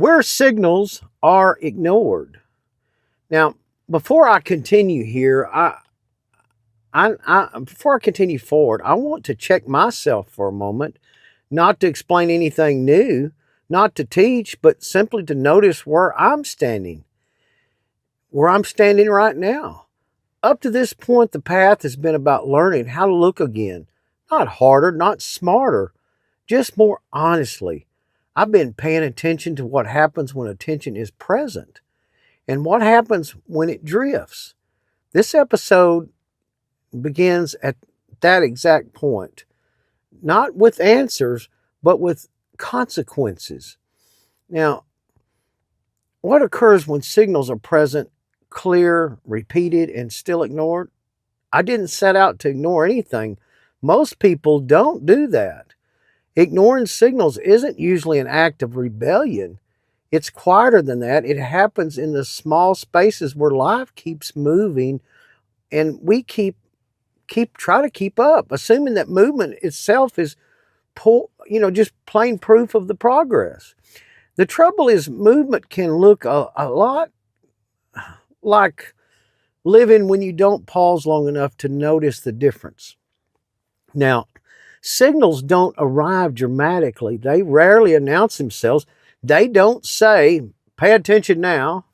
where signals are ignored. Now, before I continue here, before I continue forward, I want to check myself for a moment, not to explain anything new, not to teach, but simply to notice where I'm standing right now. Up to this point, the path has been about learning how to look again, not harder, not smarter, just more honestly. I've been paying attention to what happens when attention is present and what happens when it drifts. This episode begins at that exact point, not with answers, but with consequences. Now, what occurs when signals are present, clear, repeated, and still ignored? I didn't set out to ignore anything. Most people don't do that. Ignoring signals isn't usually an act of rebellion. It's quieter than that. It happens in the small spaces where life keeps moving and we try to keep up, assuming that movement itself is just plain proof of the progress. The trouble is movement can look a lot like living when you don't pause long enough to notice the difference. Now, signals don't arrive dramatically. They rarely announce themselves. They don't say, pay attention now.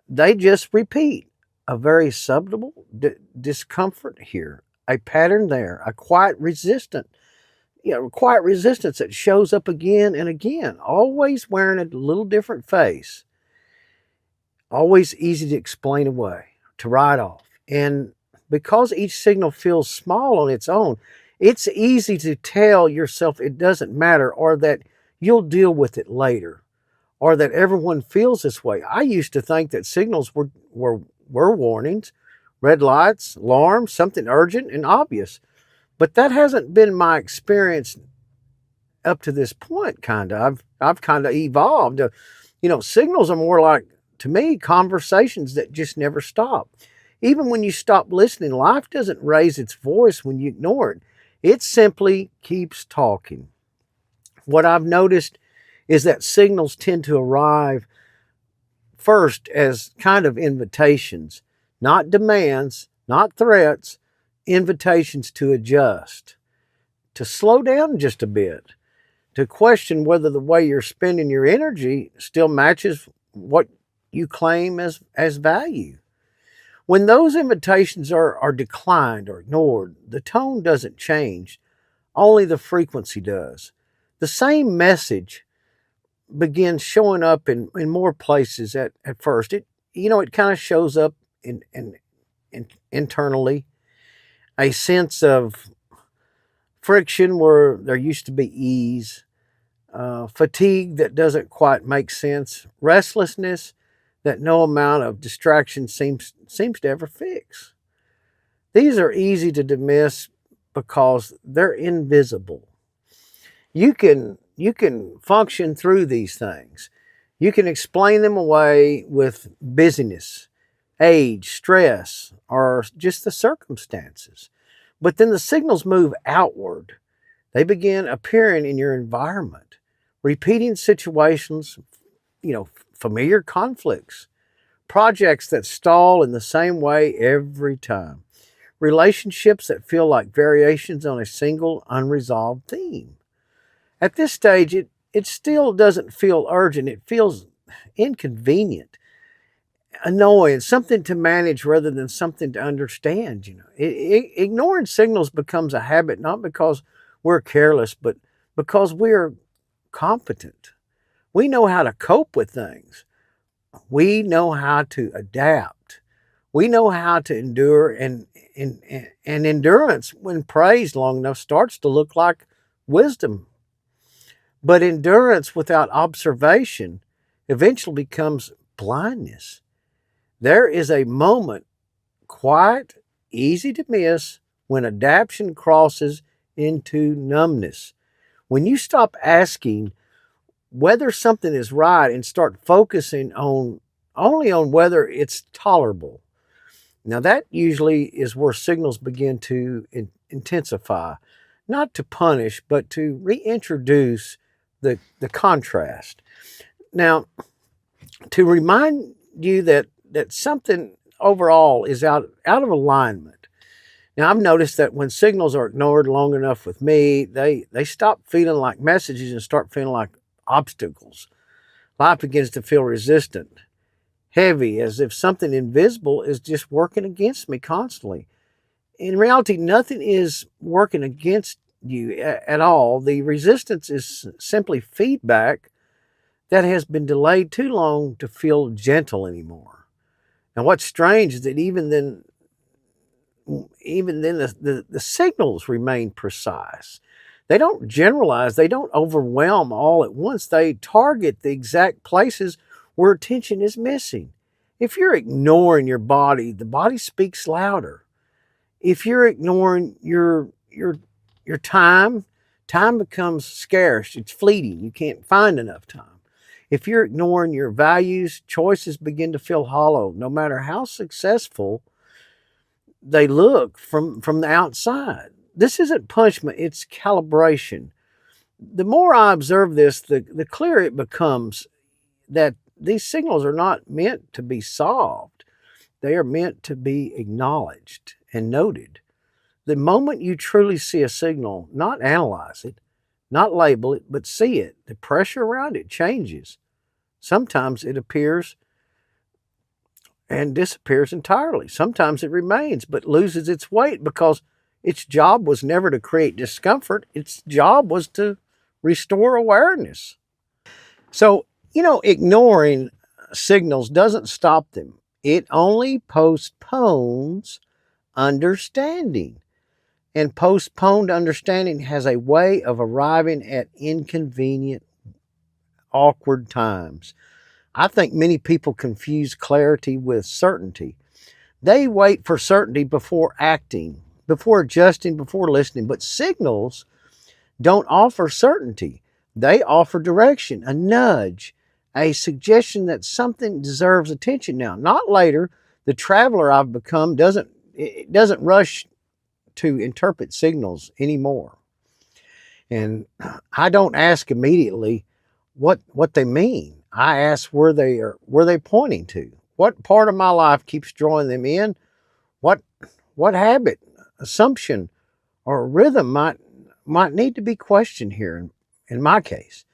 They just repeat a very subtle discomfort here, a pattern there, a quiet resistance that shows up again and again, always wearing a little different face, always easy to explain away, to write off. And because each signal feels small on its own, it's easy to tell yourself it doesn't matter, or that you'll deal with it later, or that everyone feels this way. I used to think that signals were warnings, red lights, alarms, something urgent and obvious. But that hasn't been my experience up to this point, kind of. I've kind of evolved. Signals are more like, to me, conversations that just never stop. Even when you stop listening, life doesn't raise its voice when you ignore it. It simply keeps talking. What I've noticed is that signals tend to arrive first as kind of invitations, not demands, not threats, invitations to adjust, to slow down just a bit, to question whether the way you're spending your energy still matches what you claim as value. When those invitations are declined or ignored, the tone doesn't change, only the frequency does. The same message begins showing up in more places at first. It kind of shows up internally, a sense of friction where there used to be ease, fatigue that doesn't quite make sense, restlessness that no amount of distraction seems to ever fix. These are easy to dismiss because they're invisible. You can function through these things. You can explain them away with busyness, age, stress, or just the circumstances. But then the signals move outward. They begin appearing in your environment, repeating situations, familiar conflicts, projects that stall in the same way every time, relationships that feel like variations on a single unresolved theme. At this stage, it still doesn't feel urgent. It feels inconvenient, annoying, something to manage rather than something to understand. Ignoring signals becomes a habit, not because we're careless, but because we're competent. We know how to cope with things. We know how to adapt. We know how to endure, and endurance, when praised long enough, starts to look like wisdom. But endurance without observation eventually becomes blindness. There is a moment, quiet, easy to miss, when adaptation crosses into numbness. When you stop asking whether something is right and start focusing only on whether it's tolerable. Now, that usually is where signals begin to intensify, not to punish, but to reintroduce the contrast. Now, to remind you that something overall is out of alignment. Now, I've noticed that when signals are ignored long enough with me, they stop feeling like messages and start feeling like obstacles. Life begins to feel resistant, heavy, as if something invisible is just working against me constantly. In reality, nothing is working against you at all. The resistance is simply feedback that has been delayed too long to feel gentle anymore. And what's strange is that even then the signals remain precise. They don't generalize, they don't overwhelm all at once. They target the exact places where attention is missing. If you're ignoring your body, the body speaks louder. If you're ignoring your time, time becomes scarce. It's fleeting. You can't find enough time. If you're ignoring your values, choices begin to feel hollow, no matter how successful they look from the outside. This isn't punishment, it's calibration. The more I observe this, the clearer it becomes that these signals are not meant to be solved. They are meant to be acknowledged and noted. The moment you truly see a signal, not analyze it, not label it, but see it, the pressure around it changes. Sometimes it appears and disappears entirely. Sometimes it remains but loses its weight because its job was never to create discomfort. Its job was to restore awareness. So, ignoring signals doesn't stop them. It only postpones understanding. And postponed understanding has a way of arriving at inconvenient, awkward times. I think many people confuse clarity with certainty. They wait for certainty before acting, before adjusting, before listening. But signals don't offer certainty. They offer direction, a nudge, a suggestion that something deserves attention now, not later. The traveler I've become doesn't rush to interpret signals anymore. And I don't ask immediately what they mean. I ask where they pointing to. What part of my life keeps drawing them in? What what habit, assumption, or rhythm might need to be questioned here in my case.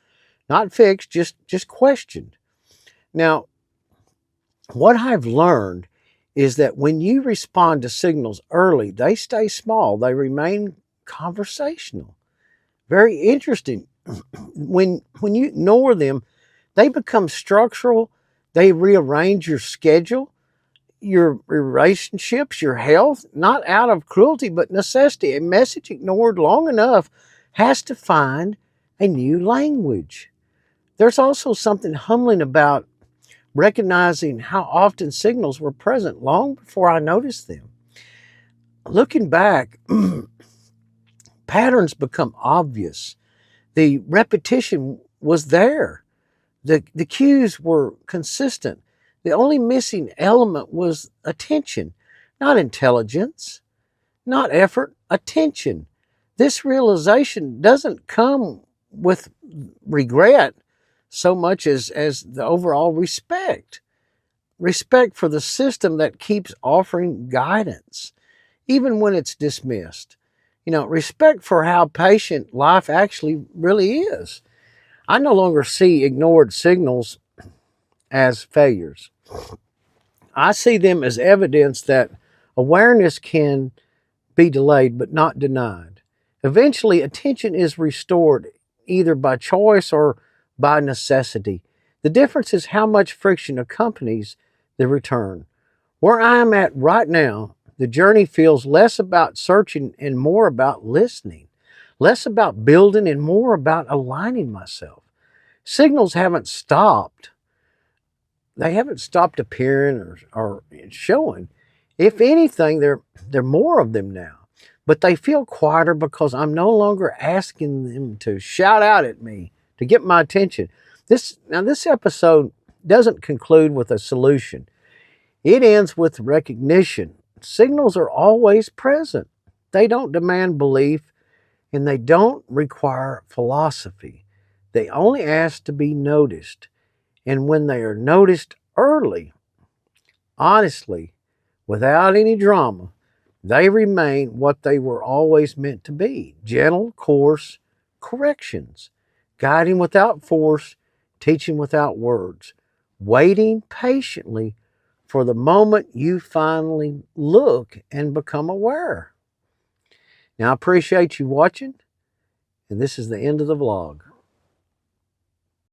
Not fixed, just questioned. Now, what I've learned is that when you respond to signals early, they stay small, they remain conversational. Very interesting. When you ignore them, they become structural. They rearrange your schedule, your relationships, your health, not out of cruelty, but necessity. A message ignored long enough has to find a new language. There's also something humbling about recognizing how often signals were present long before I noticed them. Looking back, patterns become obvious. The repetition was there. The cues were consistent. The only missing element was attention, not intelligence, not effort, attention. This realization doesn't come with regret so much as the overall respect. Respect for the system that keeps offering guidance, even when it's dismissed. Respect for how patient life actually really is. I no longer see ignored signals as failures. I see them as evidence that awareness can be delayed but not denied. Eventually, attention is restored either by choice or by necessity. The difference is how much friction accompanies the return. Where I am at right now, the journey feels less about searching and more about listening, less about building and more about aligning myself. Signals haven't stopped. They haven't stopped appearing or showing. If anything, there are more of them now. But they feel quieter because I'm no longer asking them to shout out at me to get my attention. This episode doesn't conclude with a solution. It ends with recognition. Signals are always present. They don't demand belief and they don't require philosophy. They only ask to be noticed. And when they are noticed early, honestly, without any drama, they remain what they were always meant to be: gentle, coarse corrections, guiding without force, teaching without words, waiting patiently for the moment you finally look and become aware. Now, I appreciate you watching, and this is the end of the vlog.